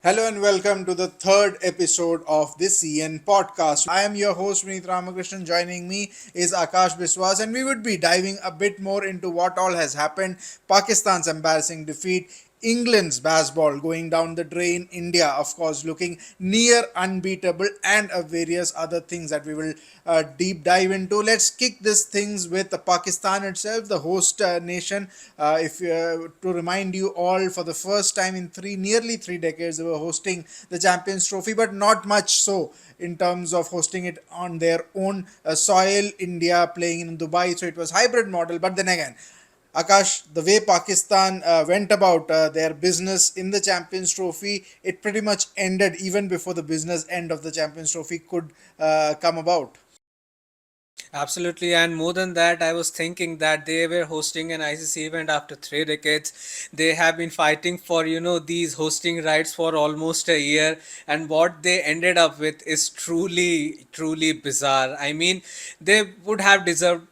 Hello and welcome to the third episode of this CN podcast. I am your host Vineet Ramakrishnan. Joining me is Akash Biswas, and we would be diving a bit more into what all has happened. Pakistan's embarrassing defeat, England's baseball going down the drain, India, of course, looking near unbeatable, and various other things that we will deep dive into. Let's kick these things with Pakistan itself, the host nation. If To remind you all, for the first time in nearly 3 decades, they were hosting the Champions Trophy, but not much so in terms of hosting it on their own soil. India playing in Dubai, so it was hybrid model. But then again, Akash, the way Pakistan went about their business in the Champions Trophy, it pretty much ended even before the business end of the Champions Trophy could come about. Absolutely, and more than that, I was thinking that they were hosting an ICC event after 3 decades. They have been fighting for these hosting rights for almost a year, and what they ended up with is truly bizarre. I mean, they would have deserved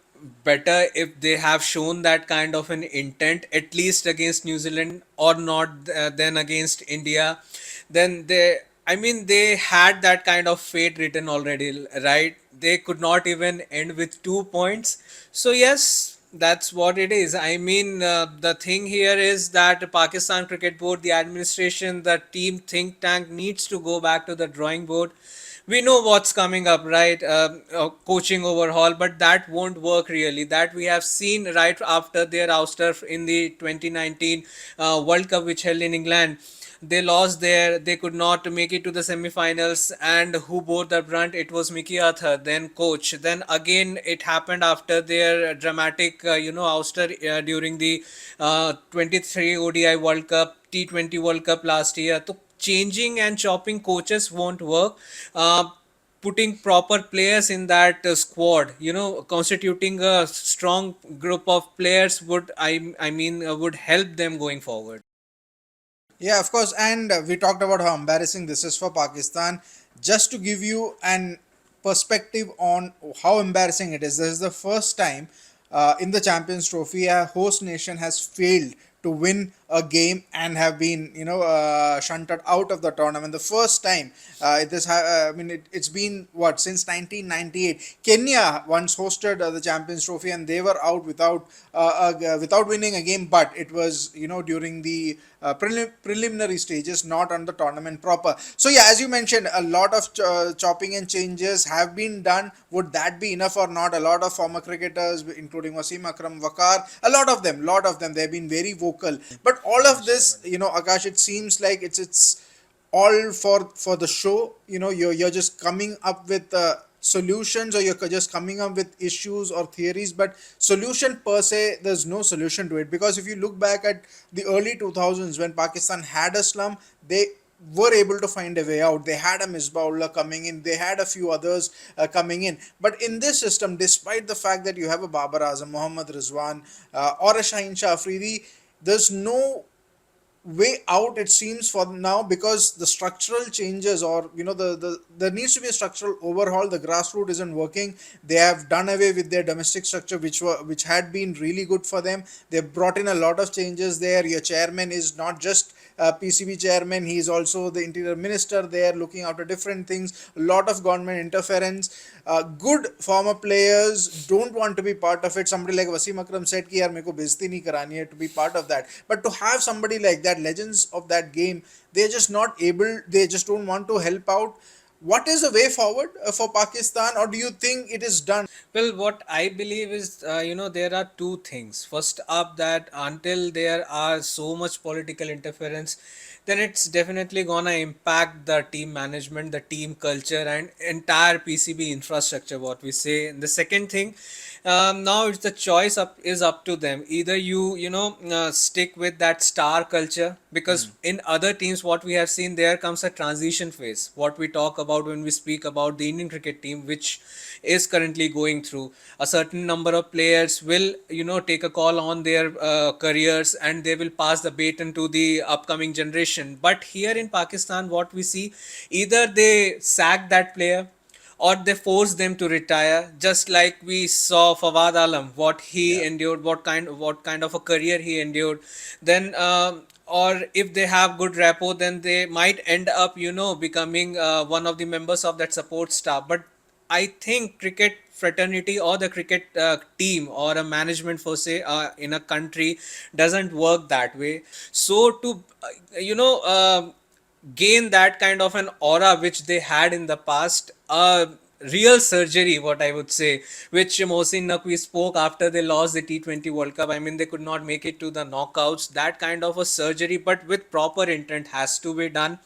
better if they have shown that kind of an intent, at least against New Zealand, or not then against India. Then they had that kind of fate written already, right? They could not even end with 2 points. So yes, that's what it is. I mean, the thing here is that Pakistan Cricket Board, the administration, the team think tank needs to go back to the drawing board. We know what's coming up, right? Coaching overhaul, but that won't work really. That we have seen right after their ouster in the 2019 World Cup, which held in England. They lost there. They could not make it to the semi-finals, and who bore the brunt? It was Mickey Arthur, then coach. Then again, it happened after their dramatic, ouster during the 23 ODI World Cup, T20 World Cup last year. So changing and chopping coaches won't work. Putting proper players in that squad, constituting a strong group of players would would help them going forward. Yeah, of course. And we talked about how embarrassing this is for Pakistan. Just to give you an perspective on how embarrassing it is, this is the first time in the Champions Trophy a host nation has failed to win a game and have been, shunted out of the tournament. The first time it's been what, since 1998. Kenya once hosted the Champions Trophy and they were out without winning a game, but it was during the preliminary stages, not on the tournament proper. So yeah, as you mentioned, a lot of chopping and changes have been done. Would that be enough or not? A lot of former cricketers, including Wasim Akram, Wakar, a lot of them, they've been very vocal. But all of this, Akash, it seems like it's all for the show. You're just coming up with solutions, or you're just coming up with issues or theories, but solution per se, there's no solution to it. Because if you look back at the early 2000s, when Pakistan had a slump, they were able to find a way out. They had a Misbah-ullah coming in, they had a few others coming in. But in this system, despite the fact that you have a Babar Azam, Mohammad Rizwan, or a Shaheen Shah Afridi, there's no way out, it seems, for now, because the structural changes, or there needs to be a structural overhaul. The grassroots isn't working. They have done away with their domestic structure, which had been really good for them. They've brought in a lot of changes there. Your chairman is not just PCB chairman, he is also the interior minister there, looking after different things. A lot of government interference. Good former players don't want to be part of it. Somebody like Wasim Akram said ki yaar meko bezti nahi karani hai to be part of that. But to have somebody like that, legends of that game, they're just not able, they just don't want to help out. What is the way forward for Pakistan, or do you think it is done? Well, what I believe is, there are two things. First up, that until there are so much political interference, then it's definitely gonna impact the team management, the team culture, and entire PCB infrastructure. What we say. And the second thing, now it's the choice up to them. Either stick with that star culture, because in other teams, what we have seen, there comes a transition phase. What we talk about when we speak about the Indian cricket team, which is currently going through, a certain number of players will take a call on their careers, and they will pass the baton to the upcoming generation. But here in Pakistan, what we see, either they sack that player, or they force them to retire, just like we saw Fawad Alam, what he Yeah. endured, what kind of a career he endured. Then or if they have good rapport, then they might end up, becoming one of the members of that support staff. But I think cricket fraternity or the cricket team or a management for say in a country doesn't work that way. So to gain that kind of an aura which they had in the past, real surgery, what I would say, which Mohsin Naqvi spoke after they lost the T20 World Cup. I mean, they could not make it to the knockouts. That kind of a surgery, but with proper intent, has to be done.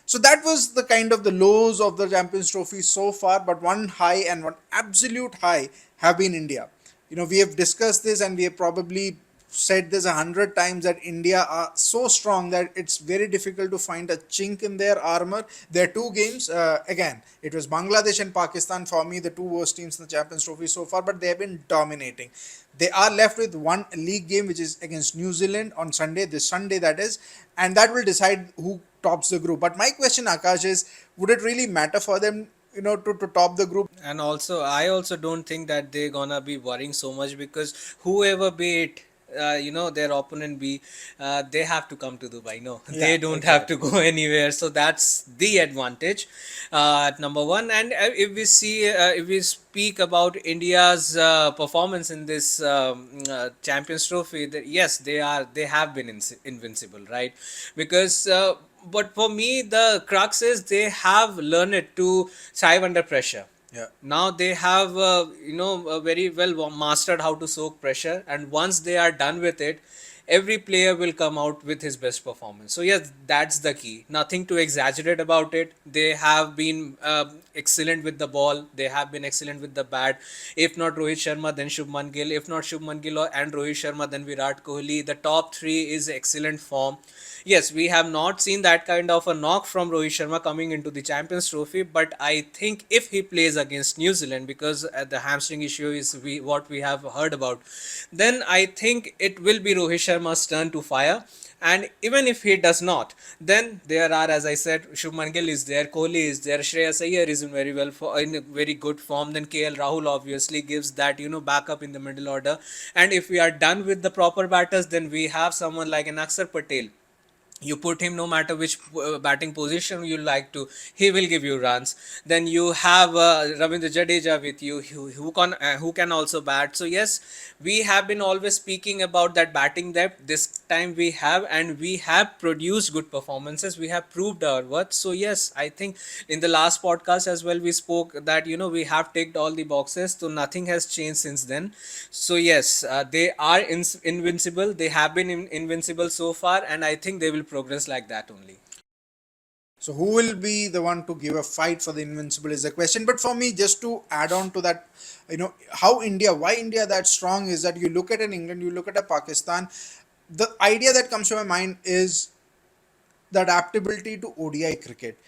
So that was the kind of the lows of the Champions Trophy so far, but one high and one absolute high have been India. We have discussed this and we have probably said this 100 times that India are so strong that it's very difficult to find a chink in their armor. Their two games, again, it was Bangladesh and Pakistan for me, the two worst teams in the Champions Trophy so far, but they have been dominating. They are left with one league game, which is against New Zealand on Sunday, this Sunday that is, and that will decide who tops the group. But my question, Akash, is would it really matter for them, to top the group? And also, I also don't think that they're gonna be worrying so much, because whoever be it, their opponent be, they have to come to Dubai. No, Yeah, they don't have to exactly. go anywhere. So that's the advantage, at number one. And if we speak about India's performance in this Champions Trophy, yes, they have been invincible, right? Because. But for me, the crux is they have learned to thrive under pressure. Yeah. Now they have very well mastered how to soak pressure, and once they are done with it, every player will come out with his best performance. So yes, that's the key, nothing to exaggerate about it. They have been excellent with the ball, they have been excellent with the bat. If not Rohit Sharma, then Shubman Gill. If not Shubman Gill and Rohit Sharma, then Virat Kohli. The top three is excellent form. Yes, we have not seen that kind of a knock from Rohit Sharma coming into the Champions Trophy, but I think if he plays against New Zealand, because the hamstring issue is what we have heard about, then I think it will be Rohit Sharma's turn to fire. And even if he does not, then there are, as I said, Shubman Gill is there, Kohli is there, Shreyas Iyer is in a very good form. Then KL Rahul obviously gives that backup in the middle order. And if we are done with the proper batters, then we have someone like an Aksar Patel. You put him no matter which batting position you like to, he will give you runs. Then you have Ravindra Jadeja with you, who can also bat. So yes, we have been always speaking about that batting depth. This time we have, and we have produced good performances, we have proved our worth. So yes, I think in the last podcast as well we spoke that we have ticked all the boxes, so nothing has changed since then. So yes, they are invincible. They have been invincible so far, and I think they will progress like that only. So who will be the one to give a fight for the invincible is the question. But for me, just to add on to that, why India that strong is that you look at an England, you look at a Pakistan. The idea that comes to my mind is the adaptability to ODI cricket.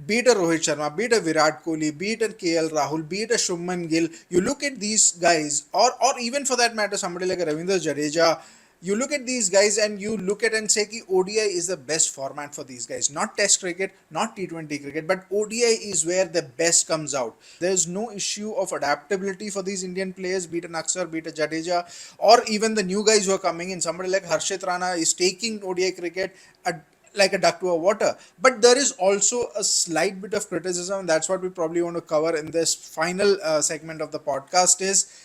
Be it a Rohit Sharma, be it a Virat Kohli, be it a KL Rahul, be it a Shubman Gill, you look at these guys, or even for that matter, somebody like a Ravindra Jadeja, you look at these guys and you look at and say ki ODI is the best format for these guys. Not Test cricket, not T20 cricket, but ODI is where the best comes out. There's no issue of adaptability for these Indian players, be it an Aksar, be it a Jadeja, or even the new guys who are coming in. Somebody like Harshit Rana is taking ODI cricket like a duck to a water. But there is also a slight bit of criticism. That's what we probably want to cover in this final segment of the podcast is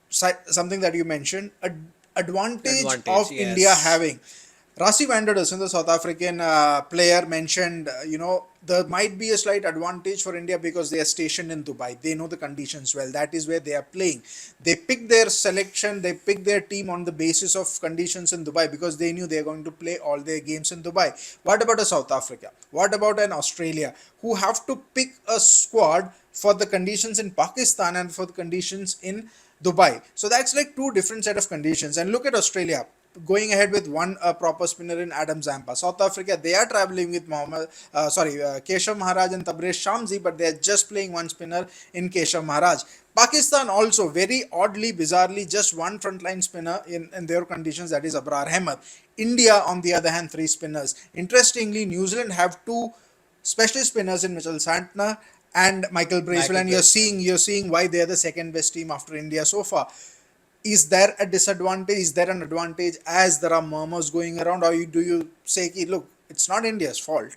something that you mentioned, advantage Advantage, of India yes. having. Rasi van der Dussen, the South African player, mentioned, there might be a slight advantage for India because they are stationed in Dubai. They know the conditions well. That is where they are playing. They pick their selection, they pick their team on the basis of conditions in Dubai because they knew they are going to play all their games in Dubai. What about a South Africa? What about an Australia who have to pick a squad for the conditions in Pakistan and for the conditions in Dubai? So that's like two different set of conditions. And look at Australia going ahead with one proper spinner in Adam Zampa. South Africa, they are traveling with Keshav Maharaj and Tabrez Shamsi, but they are just playing one spinner in Keshav Maharaj. Pakistan also very oddly, bizarrely, just one frontline spinner in their conditions, that is Abrar Ahmed. India, on the other hand, three spinners. Interestingly, New Zealand have two specialist spinners in Mitchell Santner and Michael Bracewell, Michael and you're Bracewell. seeing you're seeing why they're the second best team after India so far. is there a disadvantage? Is there an advantage as there are murmurs going around, or do you say, ki, look, it's not India's fault?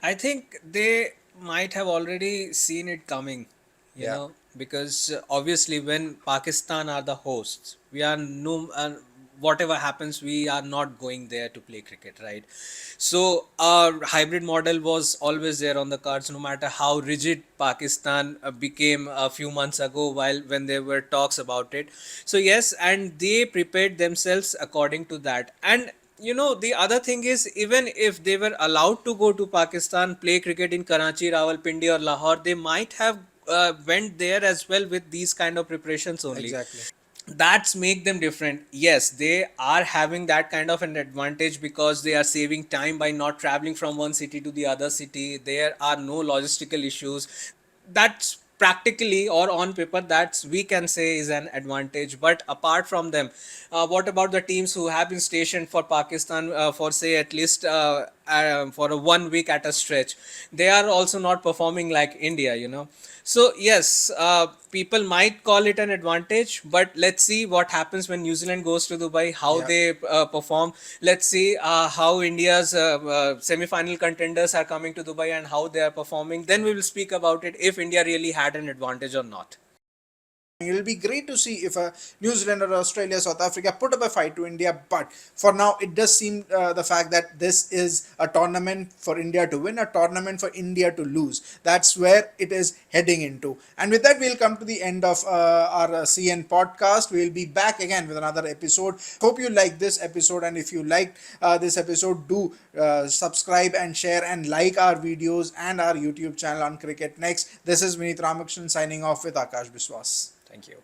I think they might have already seen it coming, Yeah, because obviously when Pakistan are the hosts, we are no, whatever happens, we are not going there to play cricket, right? So our hybrid model was always there on the cards, no matter how rigid Pakistan became a few months ago, while when there were talks about it. So yes, and they prepared themselves according to that. And the other thing is, even if they were allowed to go to Pakistan, play cricket in Karachi, Rawalpindi, or Lahore, they might have went there as well with these kind of preparations only. exactly. That's make them different. Yes, they are having that kind of an advantage because they are saving time by not traveling from one city to the other city. There are no logistical issues. That's practically, or on paper, that's we can say is an advantage. But apart from them, what about the teams who have been stationed for Pakistan for say at least for a 1 week at a stretch? They are also not performing like India. So yes, people might call it an advantage, but let's see what happens when New Zealand goes to Dubai, how Yeah. they perform. Let's see how India's semi-final contenders are coming to Dubai and how they are performing. Then we will speak about it if India really had an advantage or not. It'll be great to see if a New Zealand or Australia, South Africa put up a fight to India. But for now, it does seem the fact that this is a tournament for India to win, a tournament for India to lose. That's where it is heading into. And with that, we'll come to the end of our CN podcast. We'll be back again with another episode. Hope you liked this episode. And if you liked this episode, do subscribe and share and like our videos and our YouTube channel on Cricket Next. This is Vinith Ramakrishnan signing off with Akash Biswas. Thank you.